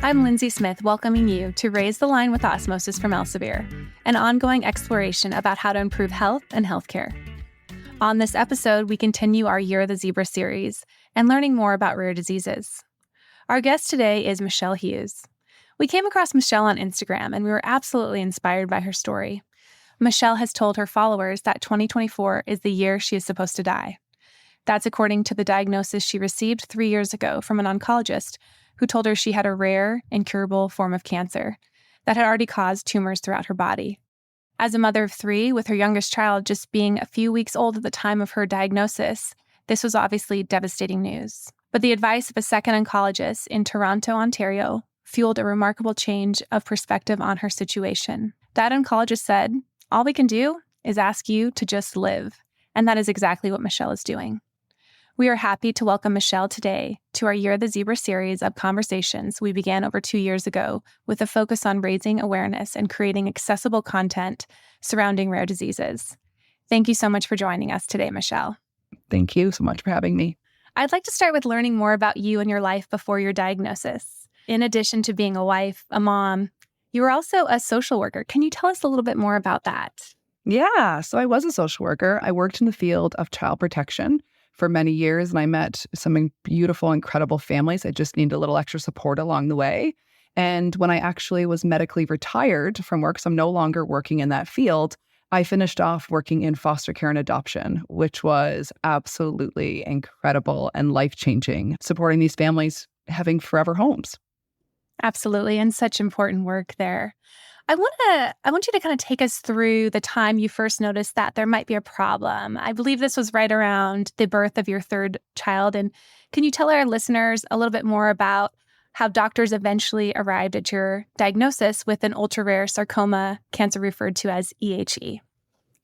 I'm Lindsey Smith, welcoming you to Raise the Line with Osmosis from Elsevier, an ongoing exploration about how to improve health and healthcare. On this episode, we continue our Year of the Zebra series and learning more about rare diseases. Our guest today is Michelle Hughes. We came across Michelle on Instagram, and we were absolutely inspired by her story. Michelle has told her followers that 2024 is the year she is supposed to die. That's according to the diagnosis she received 3 years ago from an oncologist who told her she had a rare, incurable form of cancer that had already caused tumors throughout her body. As a mother of 3, with her youngest child just being a few weeks old at the time of her diagnosis, this was obviously devastating news. But the advice of a second oncologist in Toronto, Ontario, fueled a remarkable change of perspective on her situation. That oncologist said, "All we can do is ask you to just live." And that is exactly what Michelle is doing. We are happy to welcome Michelle today to our Year of the Zebra series of conversations we began over 2 years ago with a focus on raising awareness and creating accessible content surrounding rare diseases. Thank you so much for joining us today, Michelle. Thank you so much for having me. I'd like to start with learning more about you and your life before your diagnosis. In addition to being a wife, a mom, you were also a social worker. Can you tell us a little bit more about that? Yeah, so I was a social worker. I worked in the field of child protection for many years, and I met some beautiful, incredible families. I just needed a little extra support along the way. And when I actually was medically retired from work, so I'm no longer working in that field, I finished off working in foster care and adoption, which was absolutely incredible and life-changing, supporting these families having forever homes. Absolutely, and such important work there. I want you to kind of take us through the time you first noticed that there might be a problem. I believe this was right around the birth of your 3rd child. And can you tell our listeners a little bit more about how doctors eventually arrived at your diagnosis with an ultra-rare sarcoma, cancer referred to as EHE?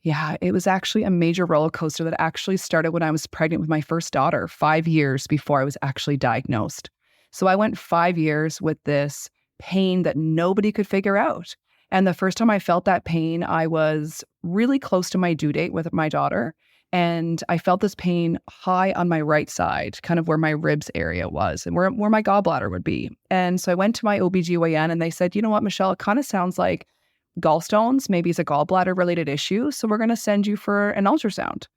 Yeah, it was actually a major roller coaster that actually started when I was pregnant with my first daughter, 5 years before I was actually diagnosed. So I went 5 years with this pain that nobody could figure out. And the first time I felt that pain, I was really close to my due date with my daughter. And I felt this pain high on my right side, kind of where my ribs area was and where my gallbladder would be. And so I went to my OBGYN and they said, "You know what, Michelle, it kind of sounds like gallstones. Maybe it's a gallbladder related issue. So we're going to send you for an ultrasound."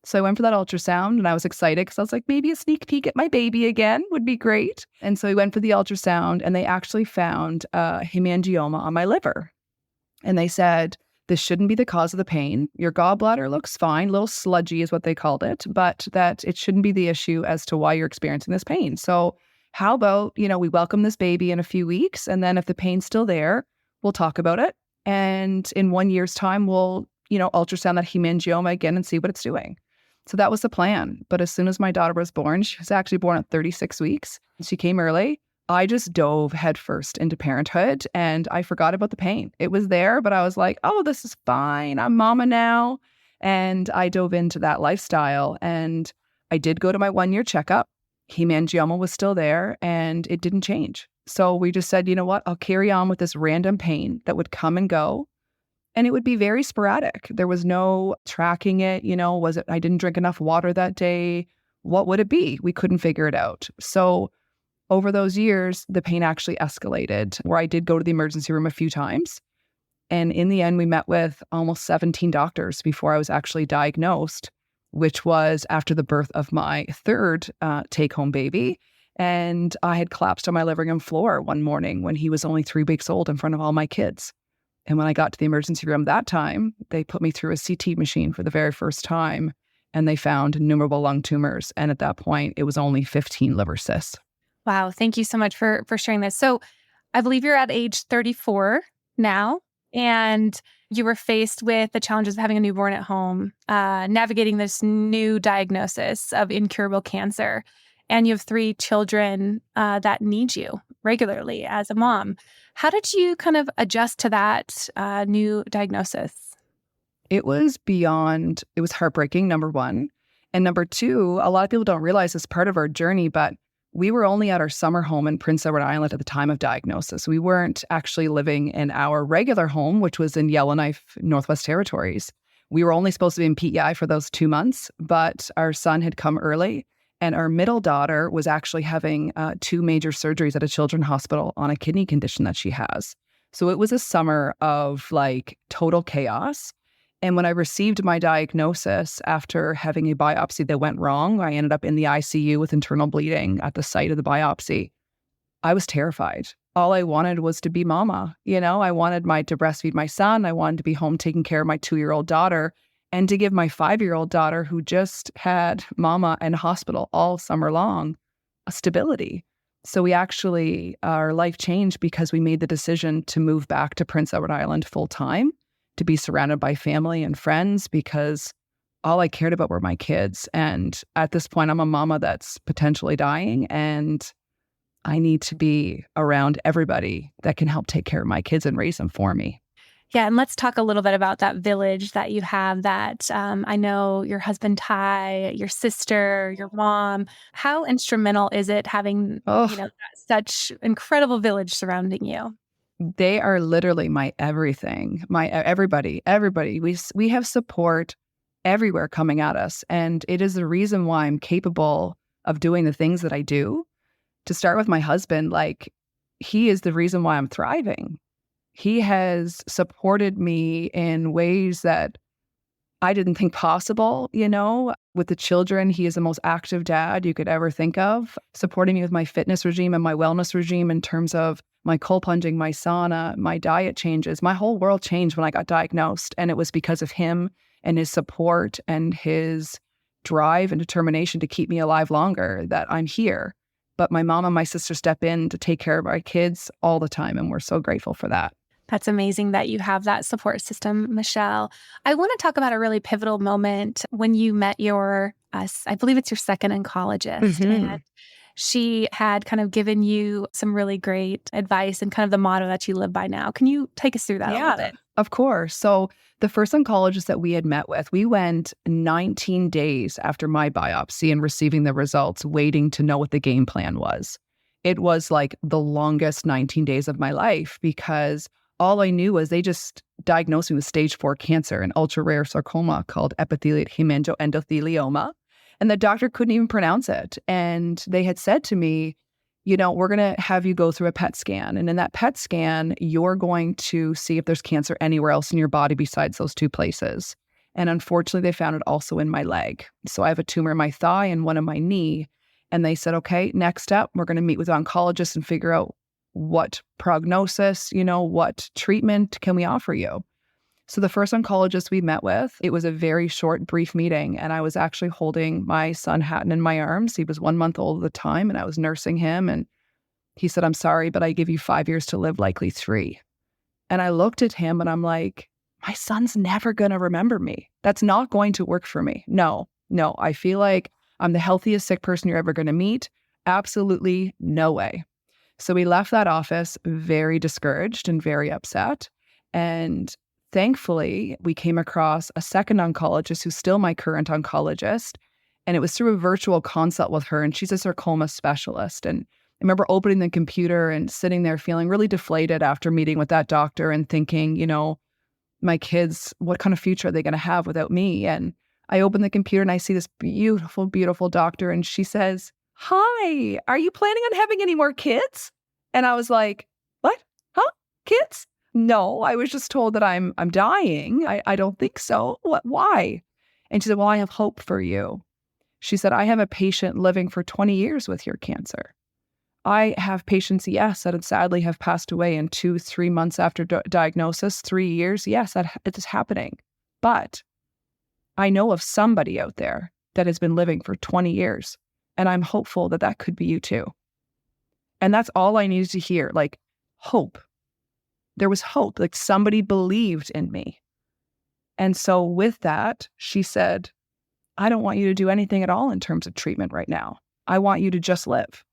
So I went for that ultrasound and I was excited because I was like, maybe a sneak peek at my baby again would be great. And so we went for the ultrasound and they actually found a hemangioma on my liver. And they said, "This shouldn't be the cause of the pain. Your gallbladder looks fine, a little sludgy is what they called it, but that it shouldn't be the issue as to why you're experiencing this pain. So how about, we welcome this baby in a few weeks, and then if the pain's still there, we'll talk about it. And in 1 year's time, we'll, ultrasound that hemangioma again and see what it's doing." So that was the plan. But as soon as my daughter was born, she was actually born at 36 weeks. She came early. I just dove headfirst into parenthood and I forgot about the pain. It was there, but I was like, oh, this is fine. I'm mama now. And I dove into that lifestyle and I did go to my 1-year checkup. Hemangioma was still there and it didn't change. So we just said, you know what, I'll carry on with this random pain that would come and go. And it would be very sporadic. There was no tracking it. Was it I didn't drink enough water that day? What would it be? We couldn't figure it out. So over those years, the pain actually escalated, where I did go to the emergency room a few times. And in the end, we met with almost 17 doctors before I was actually diagnosed, which was after the birth of my 3rd take-home baby. And I had collapsed on my living room floor one morning when he was only 3 weeks old in front of all my kids. And when I got to the emergency room that time, they put me through a CT machine for the very first time, and they found innumerable lung tumors. And at that point, it was only 15 liver cysts. Wow. Thank you so much for sharing this. So I believe you're at age 34 now, and you were faced with the challenges of having a newborn at home, navigating this new diagnosis of incurable cancer. And you have 3 children that need you regularly as a mom. How did you kind of adjust to that new diagnosis? It was heartbreaking, number one. And number two, a lot of people don't realize this part of our journey, but we were only at our summer home in Prince Edward Island at the time of diagnosis. We weren't actually living in our regular home, which was in Yellowknife, Northwest Territories. We were only supposed to be in PEI for those 2 months, but our son had come early And our middle daughter was actually having 2 major surgeries at a children's hospital on a kidney condition that she has. So it was a summer of like total chaos. And when I received my diagnosis after having a biopsy that went wrong, I ended up in the ICU with internal bleeding at the site of the biopsy. I was terrified. All I wanted was to be mama. I wanted to breastfeed my son. I wanted to be home taking care of my 2-year-old daughter and to give my 5-year-old daughter, who just had mama in hospital all summer long, a stability. So our life changed because we made the decision to move back to Prince Edward Island full time, to be surrounded by family and friends, because all I cared about were my kids. And at this point, I'm a mama that's potentially dying, and I need to be around everybody that can help take care of my kids and raise them for me. Yeah, and let's talk a little bit about that village that you have that I know your husband, Ty, your sister, your mom. How instrumental is it having, such incredible village surrounding you? They are literally my everything, my everybody. We have support everywhere coming at us. And it is the reason why I'm capable of doing the things that I do. To start with my husband, he is the reason why I'm thriving. He has supported me in ways that I didn't think possible, With the children, he is the most active dad you could ever think of, supporting me with my fitness regime and my wellness regime in terms of my cold plunging, my sauna, my diet changes. My whole world changed when I got diagnosed, and it was because of him and his support and his drive and determination to keep me alive longer that I'm here. But my mom and my sister step in to take care of our kids all the time, and we're so grateful for that. That's amazing that you have that support system, Michelle. I want to talk about a really pivotal moment when you met I believe it's your second oncologist. Mm-hmm. And she had kind of given you some really great advice and kind of the motto that you live by now. Can you take us through that a little bit? Of course. So the first oncologist that we had met with, we went 19 days after my biopsy and receiving the results, waiting to know what the game plan was. It was like the longest 19 days of my life because all I knew was they just diagnosed me with stage 4 cancer, an ultra-rare sarcoma called epithelial hemangioendothelioma. And the doctor couldn't even pronounce it. And they had said to me, we're going to have you go through a PET scan. And in that PET scan, you're going to see if there's cancer anywhere else in your body besides those 2 places. And unfortunately, they found it also in my leg. So I have a tumor in my thigh and one in my knee. And they said, okay, next up, we're going to meet with oncologists and figure out what prognosis, what treatment can we offer you? So the first oncologist we met with, it was a very short, brief meeting. And I was actually holding my son Hatton in my arms. He was 1 month old at the time, and I was nursing him. And he said, I'm sorry, but I give you 5 years to live, likely 3. And I looked at him and I'm like, my son's never going to remember me. That's not going to work for me. No, I feel like I'm the healthiest sick person you're ever going to meet. Absolutely no way. So we left that office very discouraged and very upset. And thankfully, we came across a second oncologist who's still my current oncologist. And it was through a virtual consult with her. And she's a sarcoma specialist. And I remember opening the computer and sitting there feeling really deflated after meeting with that doctor and thinking, my kids, what kind of future are they going to have without me? And I open the computer and I see this beautiful, beautiful doctor. And she says, hi, are you planning on having any more kids? And I was like, what? Huh? Kids? No, I was just told that I'm dying. I don't think so. What? Why? And she said, well, I have hope for you. She said, I have a patient living for 20 years with your cancer. I have patients, yes, that sadly have passed away in 2-3 months after diagnosis, 3 years. Yes, it is happening. But I know of somebody out there that has been living for 20 years. And I'm hopeful that that could be you too. And that's all I needed to hear, like hope. There was hope, like somebody believed in me. And so with that, she said, I don't want you to do anything at all in terms of treatment right now. I want you to just live.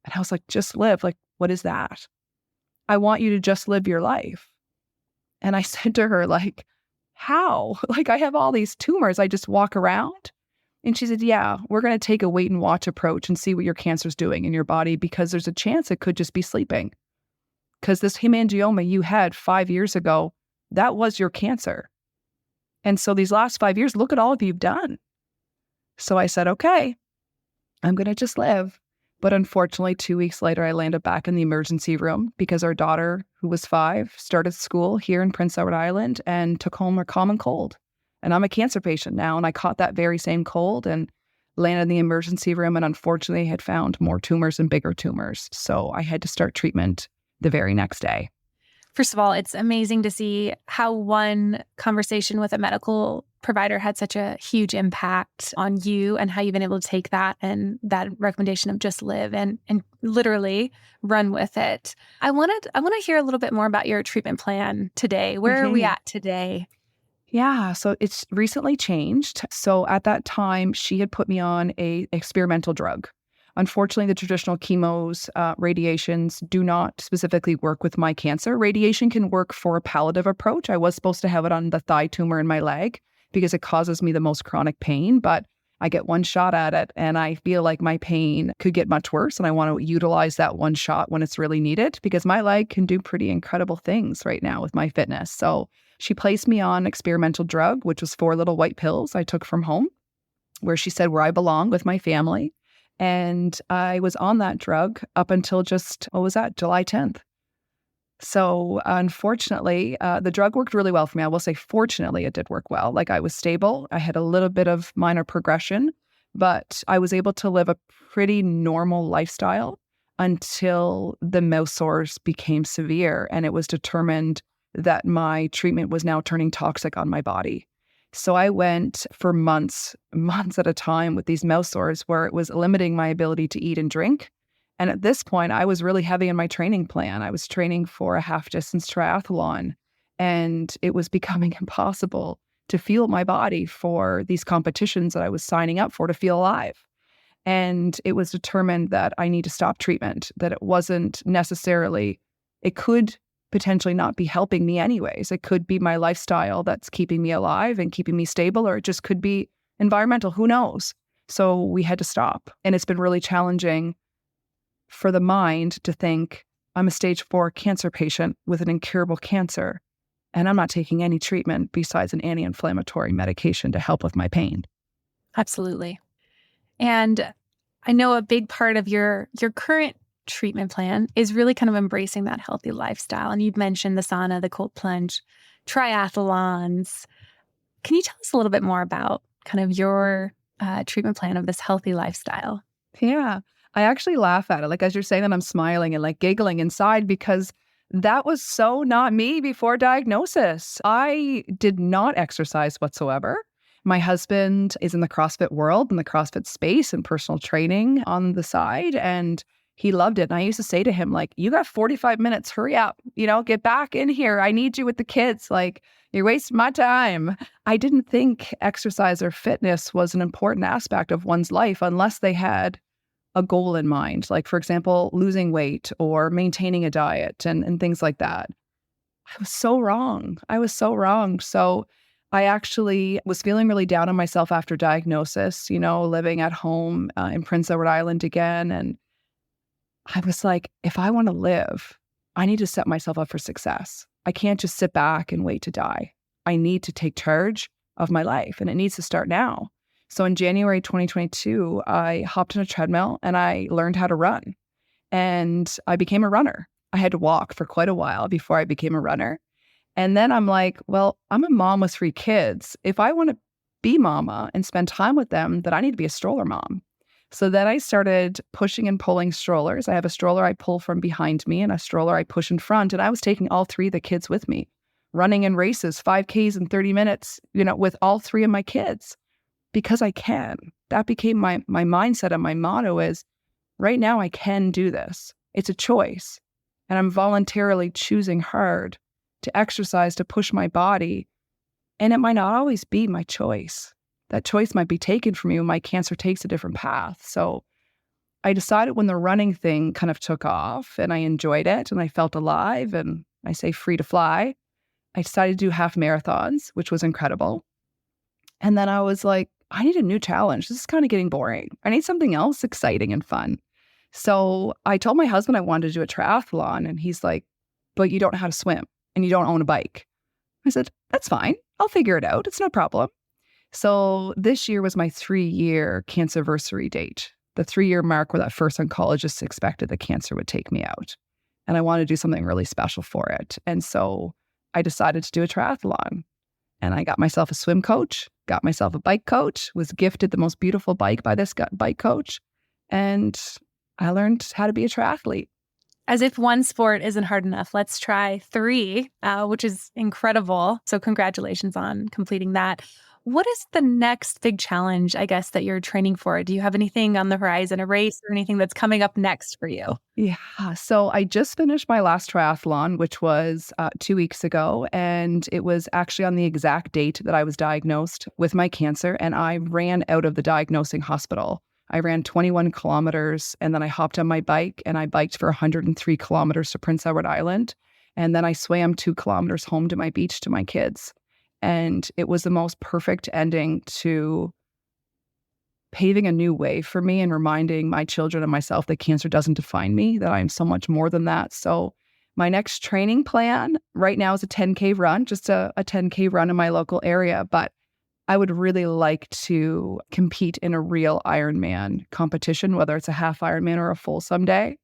And I was like, just live? Like, what is that? I want you to just live your life. And I said to her, like, how? Like, I have all these tumors. I just walk around. And she said, yeah, we're going to take a wait and watch approach and see what your cancer's doing in your body because there's a chance it could just be sleeping. Because this hemangioma you had 5 years ago, that was your cancer. And so these last 5 years, look at all of you've done. So I said, okay. I'm going to just live. But unfortunately, 2 weeks later, I landed back in the emergency room because our daughter, who was 5, started school here in Prince Edward Island and took home her common cold. And I'm a cancer patient now, and I caught that very same cold and landed in the emergency room, and unfortunately had found more tumors and bigger tumors. So I had to start treatment the very next day. First of all, it's amazing to see how one conversation with a medical provider had such a huge impact on you and how you've been able to take that and that recommendation of just live and literally run with it. I want to hear a little bit more about your treatment plan today. Where are we at today? Yeah, so it's recently changed. So at that time, she had put me on a experimental drug. Unfortunately, the traditional chemos, radiations do not specifically work with my cancer. Radiation can work for a palliative approach. I was supposed to have it on the thigh tumor in my leg because it causes me the most chronic pain, but I get one shot at it and I feel like my pain could get much worse. And I want to utilize that one shot when it's really needed because my leg can do pretty incredible things right now with my fitness. So she placed me on experimental drug, which was 4 little white pills I took from home, where she said where I belong with my family. And I was on that drug up until just, July 10th. So unfortunately, the drug worked really well for me. I will say, fortunately, it did work well. Like I was stable. I had a little bit of minor progression, but I was able to live a pretty normal lifestyle until the mouth sores became severe. And it was determined that my treatment was now turning toxic on my body. So I went for months at a time with these mouth sores where it was limiting my ability to eat and drink. And at this point, I was really heavy in my training plan. I was training for a half-distance triathlon, and it was becoming impossible to fuel my body for these competitions that I was signing up for to feel alive. And it was determined that I need to stop treatment, that it wasn't necessarily, it could potentially not be helping me anyways. It could be my lifestyle that's keeping me alive and keeping me stable, or it just could be environmental. Who knows? So we had to stop. And it's been really challenging for the mind to think I'm a stage 4 cancer patient with an incurable cancer, and I'm not taking any treatment besides an anti-inflammatory medication to help with my pain. Absolutely. And I know a big part of your current treatment plan is really kind of embracing that healthy lifestyle. And you've mentioned the sauna, the cold plunge, triathlons. Can you tell us a little bit more about kind of your treatment plan of this healthy lifestyle? Yeah, I actually laugh at it. Like as you're saying that, I'm smiling and like giggling inside because that was so not me before diagnosis. I did not exercise whatsoever. My husband is in the CrossFit world, in the CrossFit space and personal training on the side. And he loved it. And I used to say to him, like, you got 45 minutes, hurry up, get back in here. I need you with the kids. Like, you're wasting my time. I didn't think exercise or fitness was an important aspect of one's life unless they had a goal in mind. Like, for example, losing weight or maintaining a diet and things like that. I was so wrong. So I actually was feeling really down on myself after diagnosis, living at home in Prince Edward Island again. And I was like, if I want to live, I need to set myself up for success. I can't just sit back and wait to die. I need to take charge of my life, and it needs to start now. So in January 2022, I hopped on a treadmill and I learned how to run. And I became a runner. I had to walk for quite a while before I became a runner. And then I'm like, well, I'm a mom with 3 kids. If I want to be mama and spend time with them, then I need to be a stroller mom. So then I started pushing and pulling strollers. I have a stroller I pull from behind me and a stroller I push in front. And I was taking all 3 of the kids with me, running in races, 5Ks in 30 minutes, with all 3 of my kids because I can. That became my mindset, and my motto is, right now I can do this. It's a choice. And I'm voluntarily choosing hard to exercise, to push my body. And it might not always be my choice. That choice might be taken from you when my cancer takes a different path. So I decided when the running thing kind of took off and I enjoyed it and I felt alive and I say free to fly, I decided to do half marathons, which was incredible. And then I was like, I need a new challenge. This is kind of getting boring. I need something else exciting and fun. So I told my husband I wanted to do a triathlon, and he's like, but you don't know how to swim and you don't own a bike. I said, that's fine. I'll figure it out. It's no problem. So this year was my 3-year cancerversary date. the 3-year mark where that first oncologist expected the cancer would take me out. And I wanted to do something really special for it. And so I decided to do a triathlon. And I got myself a swim coach, got myself a bike coach, was gifted the most beautiful bike by this bike coach. And I learned how to be a triathlete. As if one sport isn't hard enough, let's try 3, which is incredible. So congratulations on completing that. What is the next big challenge, I guess, that you're training for? Do you have anything on the horizon, a race or anything that's coming up next for you? Yeah. So I just finished my last triathlon, which was 2 weeks ago. And it was actually on the exact date that I was diagnosed with my cancer. And I ran out of the diagnosing hospital. I ran 21 kilometers and then I hopped on my bike and I biked for 103 kilometers to Prince Edward Island. And then I swam 2 kilometers home to my beach to my kids. And it was the most perfect ending to paving a new way for me and reminding my children and myself that cancer doesn't define me, that I'm so much more than that. So my next training plan right now is a 10K run, just a 10K run in my local area. But I would really like to compete in a real Ironman competition, whether it's a half Ironman or a full someday.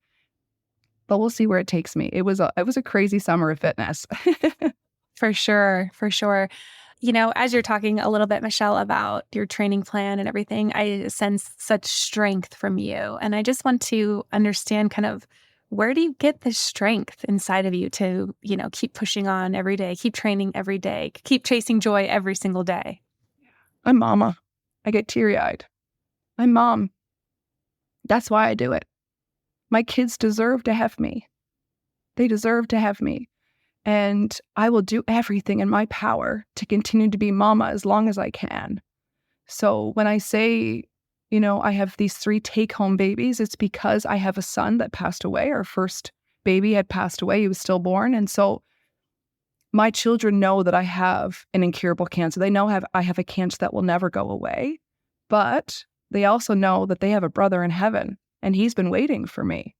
But we'll see where it takes me. It was a crazy summer of fitness. For sure, for sure. You know, as you're talking a little bit, Michelle, about your training plan and everything, I sense such strength from you. And I just want to understand kind of, where do you get the strength inside of you to, keep pushing on every day, keep training every day, keep chasing joy every single day? I'm mama. I get teary-eyed. I'm mom. That's why I do it. My kids deserve to have me. They deserve to have me. And I will do everything in my power to continue to be mama as long as I can. So when I say, I have these 3 take-home babies, it's because I have a son that passed away. Our first baby had passed away. He was stillborn. And so my children know that I have an incurable cancer. They know I have a cancer that will never go away. But they also know that they have a brother in heaven, and he's been waiting for me.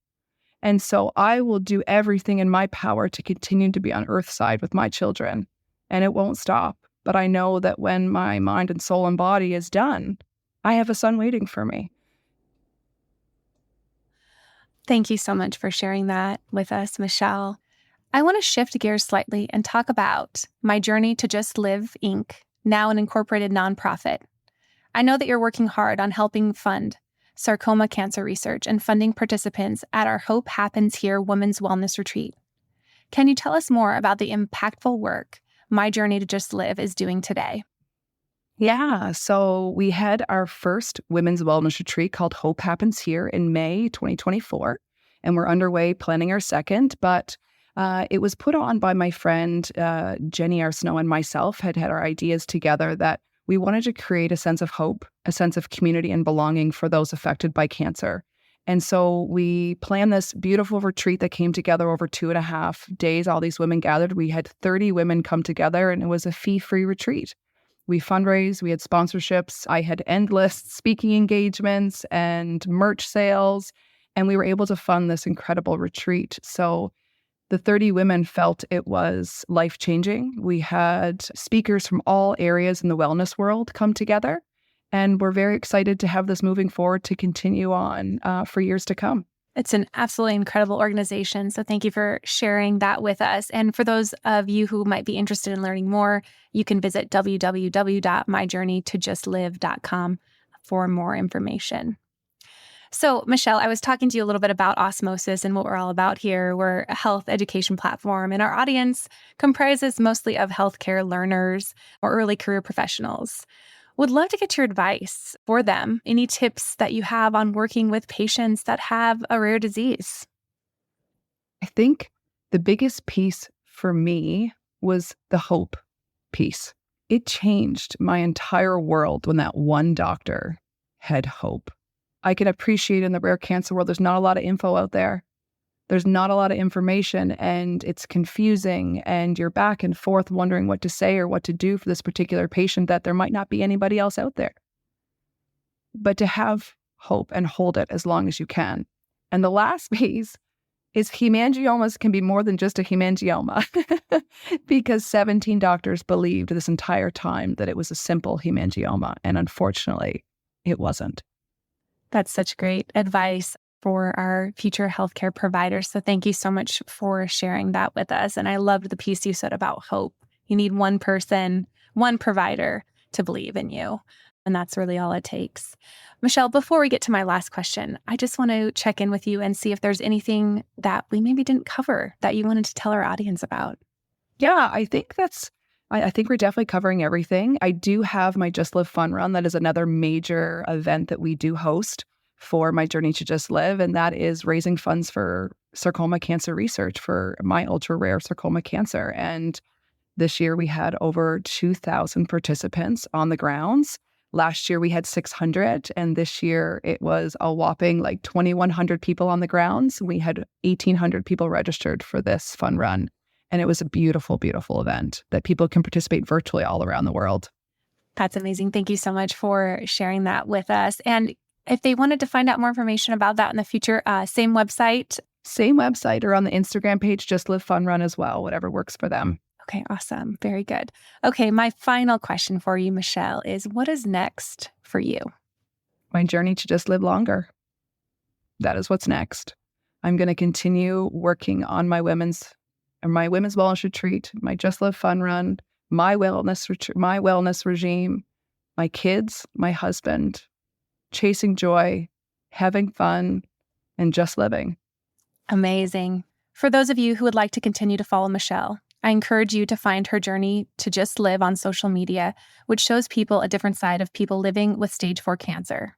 And so I will do everything in my power to continue to be on Earthside with my children, and it won't stop. But I know that when my mind and soul and body is done, I have a son waiting for me. Thank you so much for sharing that with us, Michelle. I want to shift gears slightly and talk about My Journey to Just Live, Inc., now an incorporated nonprofit. I know that you're working hard on helping fund sarcoma cancer research and funding participants at our Hope Happens Here Women's Wellness Retreat. Can you tell us more about the impactful work My Journey to Just Live is doing today? Yeah, so we had our first women's wellness retreat called Hope Happens Here in May 2024, and we're underway planning our second, but it was put on by my friend Jenny Arsenault and myself had our ideas together that we wanted to create a sense of hope, a sense of community and belonging for those affected by cancer. And so we planned this beautiful retreat that came together over 2.5 days. All these women gathered. We had 30 women come together, and it was a fee-free retreat. We fundraised, we had sponsorships, I had endless speaking engagements and merch sales, and we were able to fund this incredible retreat. So the 30 women felt it was life-changing. We had speakers from all areas in the wellness world come together, and we're very excited to have this moving forward to continue on for years to come. It's an absolutely incredible organization. So thank you for sharing that with us. And for those of you who might be interested in learning more, you can visit www.myjourneytojustlive.com for more information. So, Michelle, I was talking to you a little bit about Osmosis and what we're all about here. We're a health education platform, and our audience comprises mostly of healthcare learners or early career professionals. Would love to get your advice for them. Any tips that you have on working with patients that have a rare disease? I think the biggest piece for me was the hope piece. It changed my entire world when that one doctor had hope. I can appreciate in the rare cancer world, there's not a lot of info out there. There's not a lot of information, and it's confusing, and you're back and forth wondering what to say or what to do for this particular patient that there might not be anybody else out there. But to have hope and hold it as long as you can. And the last piece is hemangiomas can be more than just a hemangioma because 17 doctors believed this entire time that it was a simple hemangioma, and unfortunately, it wasn't. That's such great advice for our future healthcare providers. So thank you so much for sharing that with us. And I loved the piece you said about hope. You need one person, one provider to believe in you. And that's really all it takes. Michelle, before we get to my last question, I just want to check in with you and see if there's anything that we maybe didn't cover that you wanted to tell our audience about. Yeah, I think we're definitely covering everything. I do have my Just Live Fun Run. That is another major event that we do host for my journey to Just Live. And that is raising funds for sarcoma cancer research for my ultra rare sarcoma cancer. And this year we had over 2,000 participants on the grounds. Last year we had 600. And this year it was a whopping like 2,100 people on the grounds. We had 1,800 people registered for this fun run. And it was a beautiful, beautiful event that people can participate virtually all around the world. That's amazing. Thank you so much for sharing that with us. And if they wanted to find out more information about that in the future, same website? Same website, or on the Instagram page, Just Live Fun Run as well, whatever works for them. Okay, awesome. Very good. Okay, my final question for you, Michelle, is what is next for you? My journey to just live longer. That is what's next. I'm going to continue working on my women's wellness retreat, my Just Live Fun Run, my wellness regime, my kids, my husband, chasing joy, having fun, and just living. Amazing. For those of you who would like to continue to follow Michelle, I encourage you to find her journey to just live on social media, which shows people a different side of people living with stage 4 cancer.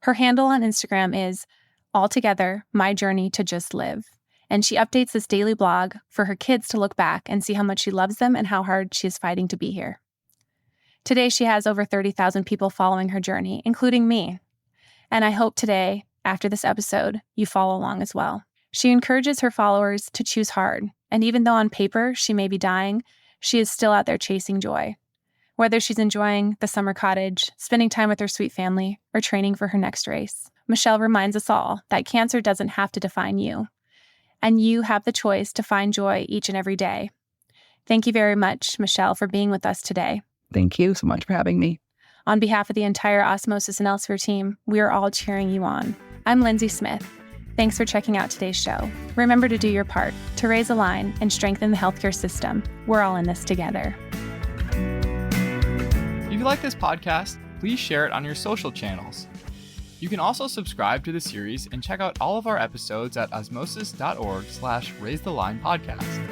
Her handle on Instagram is altogether my journey to just live. And she updates this daily blog for her kids to look back and see how much she loves them and how hard she is fighting to be here. Today, she has over 30,000 people following her journey, including me. And I hope today, after this episode, you follow along as well. She encourages her followers to choose hard. And even though on paper she may be dying, she is still out there chasing joy. Whether she's enjoying the summer cottage, spending time with her sweet family, or training for her next race, Michelle reminds us all that cancer doesn't have to define you. And you have the choice to find joy each and every day. Thank you very much, Michelle, for being with us today. Thank you so much for having me. On behalf of the entire Osmosis and Elsevier team, we are all cheering you on. I'm Lindsey Smith. Thanks for checking out today's show. Remember to do your part to raise a line and strengthen the healthcare system. We're all in this together. If you like this podcast, please share it on your social channels. You can also subscribe to the series and check out all of our episodes at osmosis.org/raisethelines podcast.